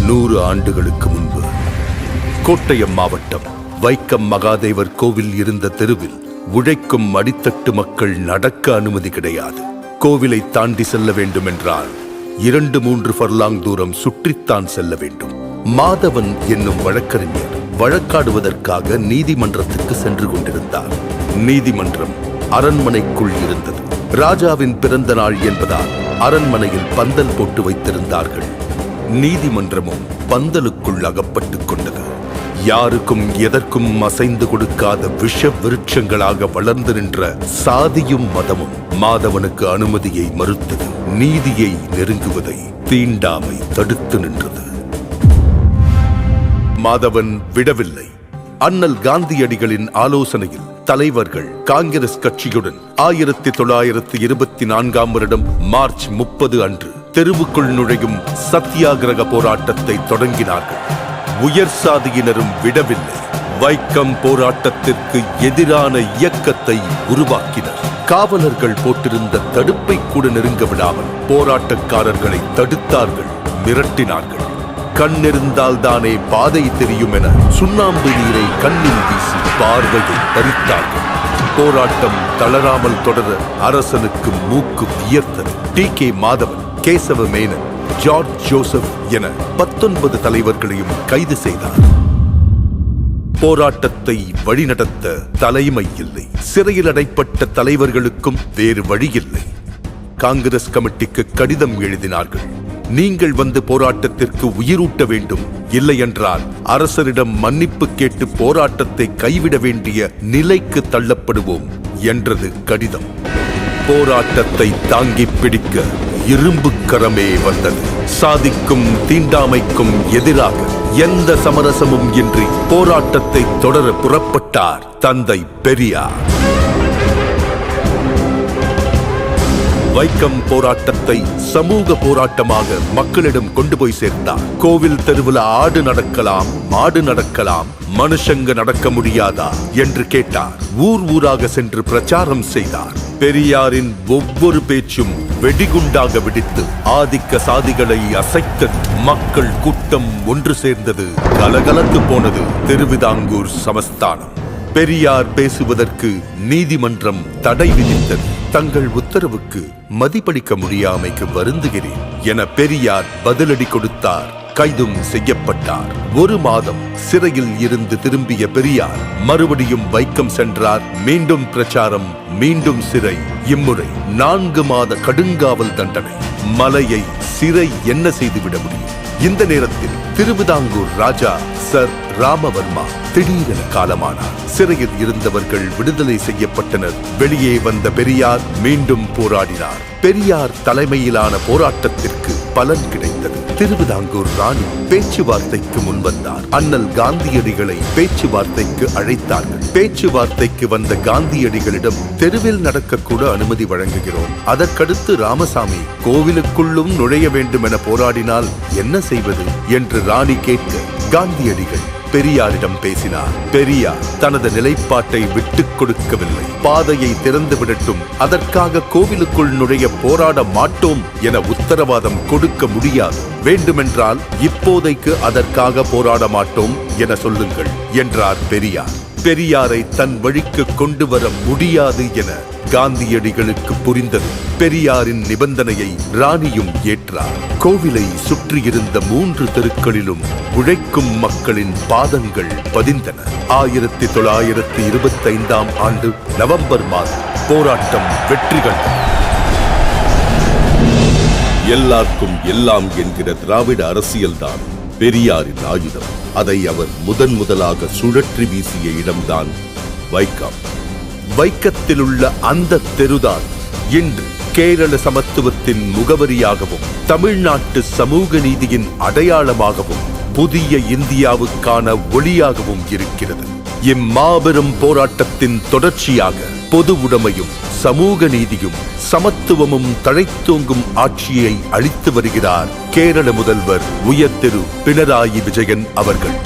100 ஆண்டுகளுக்கு முன்பு கோட்டயம் மாவட்டம் வைக்கம் மகாதேவர் கோவில் இருந்த தெருவில் உழைக்கும் அடித்தட்டு மக்கள் நடக்க அனுமதி கிடையாது. கோவிலை தாண்டி செல்ல வேண்டும் என்றால் 2-3 ஃபர்லாங் தூரம் சுற்றித்தான் செல்ல வேண்டும். மாதவன் என்னும் வழக்கறிஞர் வழக்காடுவதற்காக நீதிமன்றத்துக்கு சென்று கொண்டிருந்தார். நீதிமன்றம் அரண்மனைக்குள் இருந்தது. ராஜாவின் பிறந்த நாள் என்பதால் அரண்மனையில் பந்தல் போட்டு வைத்திருந்தார்கள். நீதிமன்றமும் பந்தலுக்குள் அகப்பட்டுக் கொண்டது. யாருக்கும் எதற்கும் அசைந்து கொடுக்காத விஷ விருட்சங்களாக வளர்ந்து நின்ற சாதியும் மதமும் மாதவனுக்கு அனுமதியை மறுத்தது. நீதியை நெருங்குவதை தீண்டாமை தடுத்து நின்றது. மாதவன் விடவில்லை. அண்ணல் காந்தியடிகளின் ஆலோசனையில் தலைவர்கள் காங்கிரஸ் கட்சியுடன் 1924ஆம் வருடம் மார்ச் 30 அன்று தெருவுக்குள் நுழையும் சத்தியாகிரக போராட்டத்தை தொடங்கினார்கள். உயர் சாதியினரும் விடவில்லை. வைக்கம் போராட்டத்திற்கு எதிரான இயக்கத்தை உருவாக்கினர். காவலர்கள் போட்டிருந்த தடுப்பை கூட நெருங்க விடாமல் போராட்டக்காரர்களை தடுத்தார்கள், மிரட்டினார்கள். கண்ணிருந்தால் தானே பாதை தெரியும் என சுண்ணாம்பு நீரை கண்ணில் வீசி பார்வையை பறித்தார்கள். போராட்டம் தளராமல் தொடர அரசனுக்கு மூக்கு வியர்த்தது. T K. Madhavan, Kesava Menon, George Joseph என 19 தலைவர்களையும் கைது செய்தார். போராட்டத்தை வழிநடத்த தலைமை இல்லை. சிறையில் அடைப்பட்ட தலைவர்களுக்கும் வேறு வழியில்லை. காங்கிரஸ் கமிட்டிக்கு கடிதம் எழுதினார்கள். நீங்கள் வந்து போராட்டத்திற்கு உயிரூட்ட வேண்டும், இல்லையென்றால் அரசரிடம் மன்னிப்பு கேட்டு போராட்டத்தை கைவிட வேண்டிய நிலைக்கு தள்ளப்படுவோம் என்றது கடிதம். போராட்டத்தை தாங்கி பிடிக்க இரும்பு கரமே வந்தது. சாதிக்கும் தீண்டாமைக்கும் எதிராக எந்த சமரசமும் இன்றி போராட்டத்தை தொடர புறப்பட்டார் தந்தை பெரியார். வைக்கம் போராட்டத்தை சமூக போராட்டமாக மக்களிடம் கொண்டு போய் சேர்த்தார். கோவில் தெருவில் ஆடு நடக்கலாம், மாடு நடக்கலாம், மனுஷங்க நடக்க முடியாதா என்று கேட்டார். ஊர் ஊராக சென்று பிரச்சாரம் செய்தார். பெரியாரின் ஒவ்வொரு பேச்சும் வெடிகுண்டாக வெடித்து ஆதிக்க சாதிகளை அசைத்தது. மக்கள் கூட்டம் ஒன்று சேர்ந்தது. கலகலத்து போனது திருவிதாங்கூர் சமஸ்தானம். பெரியார் பேசுவதற்கு நீதிமன்றம் தடை விதித்தது. தங்கள் உத்தரவுக்கு மதிப்பளிக்க முடியாமைக்கு வருந்துகிறேன் என பெரியார் பதிலடி கொடுத்தார். கைதும் செய்யப்பட்டார். 1 மாதம் சிறையில் இருந்து திரும்பிய பெரியார் மறுபடியும் வைக்கம் சென்றார். மீண்டும் பிரச்சாரம், மீண்டும் சிறை. இம்முறை 4 மாத கடுங்காவல் தண்டனை. மலையை சிறை என்ன செய்துவிட முடியும்? இந்த நேரத்தில் திருவிதாங்கூர் ராஜா சர் ராமவர்மா திடீரென காலமானார். சிறையில் இருந்தவர்கள் விடுதலை செய்யப்பட்டனர். வெளியே வந்த பெரியார் மீண்டும் போராடினார். பெரியார் தலைமையிலான போராட்டத்திற்கு பலன் கிடைத்தது. திருவிதாங்கூர் ராணி பேச்சுவார்த்தைக்கு முன்வந்தார். அண்ணல் காந்தியடிகளை பேச்சுவார்த்தைக்கு அழைத்தார்கள். பேச்சுவார்த்தைக்கு வந்த காந்தியடிகளிடம் தெருவில் நடக்கக்கூட அனுமதி வழங்குகிறோம், அதற்கடுத்து ராமசாமி கோவிலுக்குள்ளும் நுழைய வேண்டும் என போராடினால் என்ன செய்வது என்று ராணி கேட்க காந்தியடிகள் பெரியாரிடம் பேசினார். பெரியார் தனது நிலைப்பாட்டை விட்டுக் கொடுக்கவில்லை. பாதையை திறந்து விடட்டும், அதற்காக கோவிலுக்குள் நுழைய போராட மாட்டோம் என உத்தரவாதம் கொடுக்க முடியாது. வேண்டுமென்றால் இப்போதைக்கு அதற்காக போராட மாட்டோம் என சொல்லுங்கள் என்றார் பெரியார். பெரியாரை தன் வழிக்கு கொண்டு வர முடியாது என காந்தியடிகளுக்கு புரிந்தது. பெரியாரின் நிபந்தனையை ராணியும் ஏற்றார். கோவிலை சுற்றியிருந்த 3 தெருக்களிலும் உழைக்கும் மக்களின் பாதங்கள் பதிந்தன. 1925ஆம் ஆண்டு நவம்பர் மாதம் போராட்டம் வெற்றி கண்டது. எல்லாருக்கும் எல்லாம் என்கிற திராவிட அரசியல்தான் பெரியாரின் ஆயுதம். அதை அவர் முதலாக சுழற்றி வீசிய இடம்தான் வைக்கம். வைக்கத்தில் உள்ள அந்த தெருதான் இன்று கேரள சமத்துவத்தின் முகவரியாகவும் தமிழ்நாட்டு சமூக நீதியின் அடையாளமாகவும் புதிய இந்தியாவுக்கான ஒளியாகவும் இருக்கிறது. இம்மாபெரும் போராட்டத்தின் தொடர்ச்சியாக பொது உடைமையும் சமூக நீதியும் சமத்துவமும் தழைத்தோங்கும் ஆட்சியை அளித்து வருகிறார் கேரள முதல்வர் உயர்திரு பினராயி விஜயன் அவர்கள்.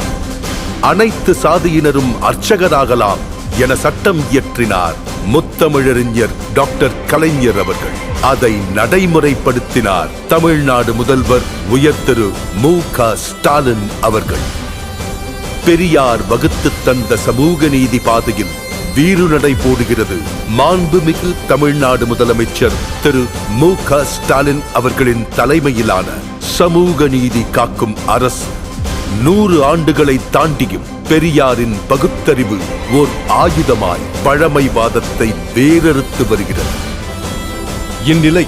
அனைத்து சாதியினரும் அர்ச்சகராகலாம், என சட்டம் இயற்றினார் முத்தமிழறிஞர் டாக்டர் கலைஞர் அவர்கள். அதை நடைமுறைப்படுத்தினார் தமிழ்நாடு முதல்வர் உயர் திரு மு.க. ஸ்டாலின் அவர்கள். பெரியார் வகுத்து தந்த சமூக நீதி பாதையில் வீறுநடை போடுகிறது மாண்புமிகு தமிழ்நாடு முதலமைச்சர் திரு மு.க. ஸ்டாலின் அவர்களின் தலைமையிலான சமூக நீதி காக்கும் அரசு. 100 ஆண்டுகளை தாண்டியும் பெரியாரின் பகுத்தறிவு ஓர் ஆயுதமாய் பழமைவாதத்தை வேரறுத்து வருகிறது. இந்நிலை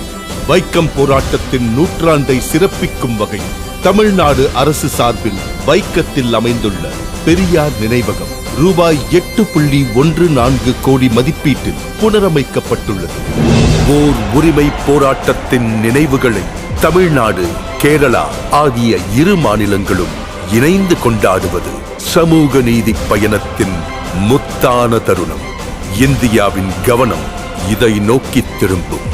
வைக்கம் போராட்டத்தின் நூற்றாண்டை சிறப்பிக்கும் வகையில் தமிழ்நாடு அரசு சார்பில் வைக்கத்தில் அமைந்துள்ள பெரியார் நினைவகம் ரூபாய் 8.14 கோடி மதிப்பீட்டில் புனரமைக்கப்பட்டுள்ளது. ஓர் உரிமை போராட்டத்தின் நினைவுகளை தமிழ்நாடு, கேரளா ஆகிய 2 மாநிலங்களும் இணைந்து கொண்டாடுவது சமூக நீதி பயணத்தின் முத்தான தருணம். இந்தியாவின் கவனம் இதை நோக்கி திரும்பும்.